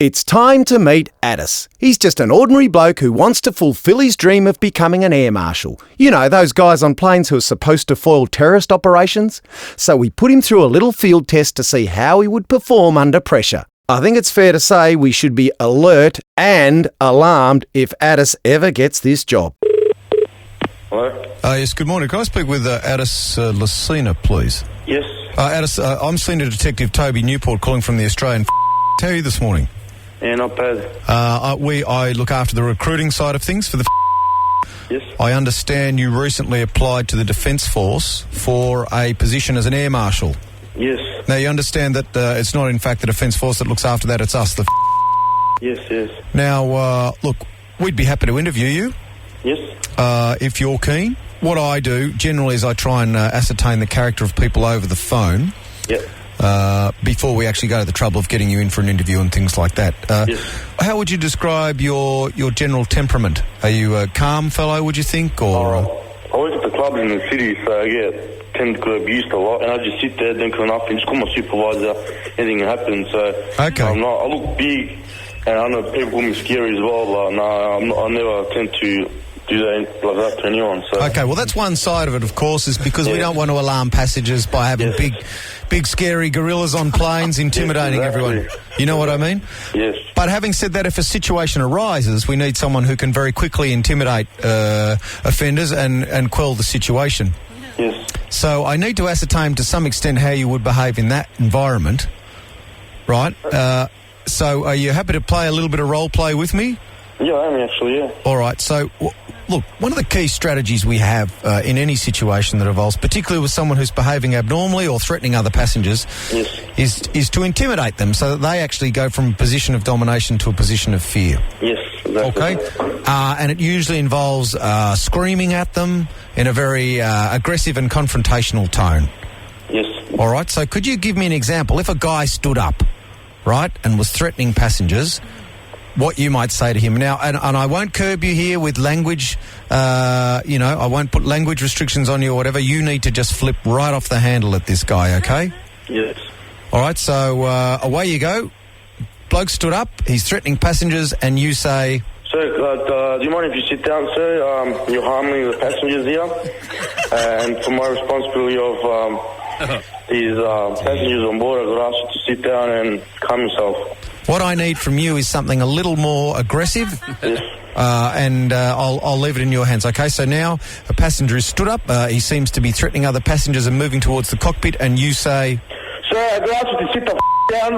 It's time to meet Addis. He's just an ordinary bloke who wants to fulfil his dream of becoming an air marshal. You know, those guys on planes who are supposed to foil terrorist operations? So we put him through a little field test to see how he would perform under pressure. I think it's fair to say we should be alert and alarmed if Addis ever gets this job. Hello? Yes, good morning. Can I speak with Addis Lucena, please? Yes. Addis, I'm Senior Detective Toby Newport calling from the Australian. How are you this morning? Yeah, not bad. I look after the recruiting side of things for the. Yes. I understand you recently applied to the Defence Force for a position as an air marshal. Yes. Now, you understand that it's not, in fact, the Defence Force that looks after that, it's us, the. Yes, yes. Now, look, we'd be happy to interview you. Yes. If you're keen. What I do generally is I try and ascertain the character of people over the phone. Yep. Before we actually go to the trouble of getting you in for an interview and things like that. Yes. How would you describe your general temperament? Are you a calm fellow, would you think, or? I work at the club in the city, so I tend to get abused a lot, and I just sit there, don't do nothing, just call my supervisor, anything can happen, so Okay. I look big, and I know people call me scary as well, but no, I never tend to do that like that to anyone. So. Okay, well, that's one side of it, of course, is because we don't want to alarm passengers by having big, scary gorillas on planes intimidating everyone. You know what I mean? Yes. But having said that, if a situation arises, we need someone who can very quickly intimidate offenders and quell the situation. Yes. So I need to ascertain to some extent how you would behave in that environment, right? So are you happy to play a little bit of role play with me? Yeah, I am actually, yeah. All right, so look, one of the key strategies we have in any situation that involves, particularly with someone who's behaving abnormally or threatening other passengers, is to intimidate them so that they actually go from a position of domination to a position of fear. Yes, exactly. Okay? And it usually involves screaming at them in a very aggressive and confrontational tone. Yes. All right, so could you give me an example? If a guy stood up, right, and was threatening passengers, what you might say to him. Now, and I won't curb you here with language, I won't put language restrictions on you or whatever. You need to just flip right off the handle at this guy, okay? Yes. All right, so away you go. Bloke stood up, he's threatening passengers, and you say... Sir, do you mind if you sit down, sir? You're harming the passengers here. And for my responsibility of these passengers on board, I've got to ask you to sit down and calm yourself. What I need from you is something a little more aggressive, yes. and I'll leave it in your hands. Okay, so now a passenger is stood up. He seems to be threatening other passengers and moving towards the cockpit, and you say... Sir, I've asked you to sit the down.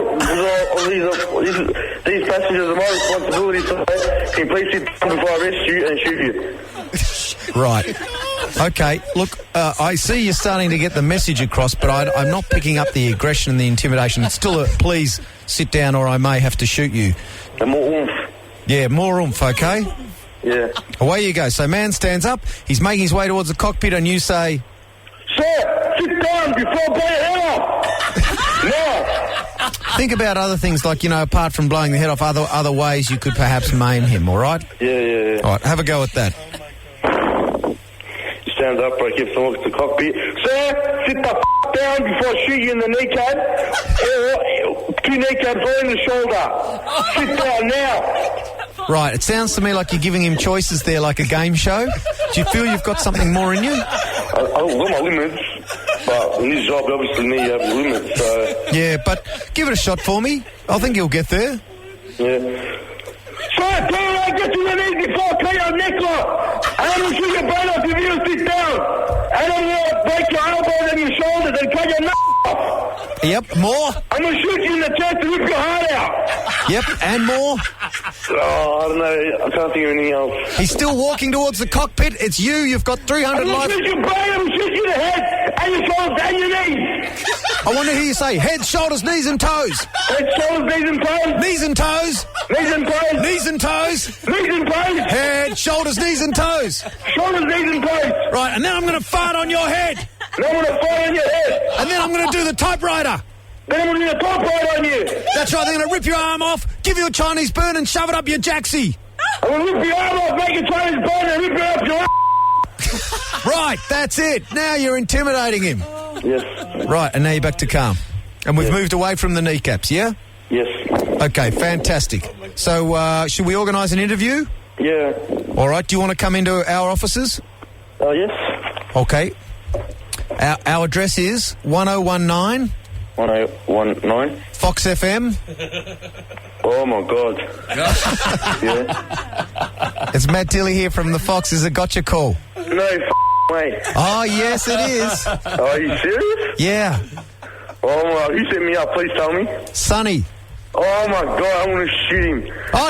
These passengers are my responsibility, so can you please sit down before I arrest you and shoot you? Right. Okay, look, I see you're starting to get the message across, but I'm not picking up the aggression and the intimidation. It's still a please sit down or I may have to shoot you. And more oomph. Yeah, more oomph, okay? Yeah. Away you go. So man stands up, he's making his way towards the cockpit and you say... Sir, sit down before I blow your head off. No. Think about other things like, apart from blowing the head off, other ways you could perhaps maim him, all right? Yeah. All right, have a go at that. Stands up, I give some look at the cockpit. Sir, sit the down before I shoot you in the kneecap, or 2 kneecaps or in the shoulder. Sit down now. Right, it sounds to me like you're giving him choices there like a game show. Do you feel you've got something more in you? I've got my limits, but in this job, obviously, need to have limits, so... Yeah, but give it a shot for me. I think you'll get there. Yeah. Sir, tell me I get to the knees before I cut your neck off. I don't shoot your brain off if you don't sit down. I don't want to break your elbows and your shoulders and cut your neck off. Yep, more. I'm going to shoot you in the chest and rip your heart out. Yep, and more. Oh, I don't know. I can't think of anything else. He's still walking towards the cockpit. It's you. You've got 300 life. I'm going to shoot your brain. I'm going to shoot you in the head and your shoulders and your knees. I want to hear you say head, shoulders, knees and toes. Head, shoulders, knees and toes. Knees and toes. Knees and toes. Knees and toes. Knees and toes. Head, shoulders, knees and toes. Shoulders, knees and toes. Right, and then I'm going to fart on your head. Then I'm going to fart on your head. And then I'm going to do the typewriter. Then I'm going to do the typewriter on you. That's right, they're going to rip your arm off, give you a Chinese burn and shove it up your jacksie. I'm going to rip your arm off, make a Chinese burn and rip it up your Right, that's it. Now you're intimidating him. Yes. Right, and now you're back to calm. And we've moved away from the kneecaps, yeah? Yes. Okay, fantastic. So, should we organise an interview? Yeah. All right, do you want to come into our offices? Yes. Okay. Our address is 1019... 1019. Fox FM. Oh, my God. Yeah. It's Matt Dilly here from the Fox. Is it got your call? No, way. Oh, yes, it is. Are you serious? Yeah. Oh, my. Who set me up? Please tell me. Sonny. Oh, my God. I want to shoot him. Oh,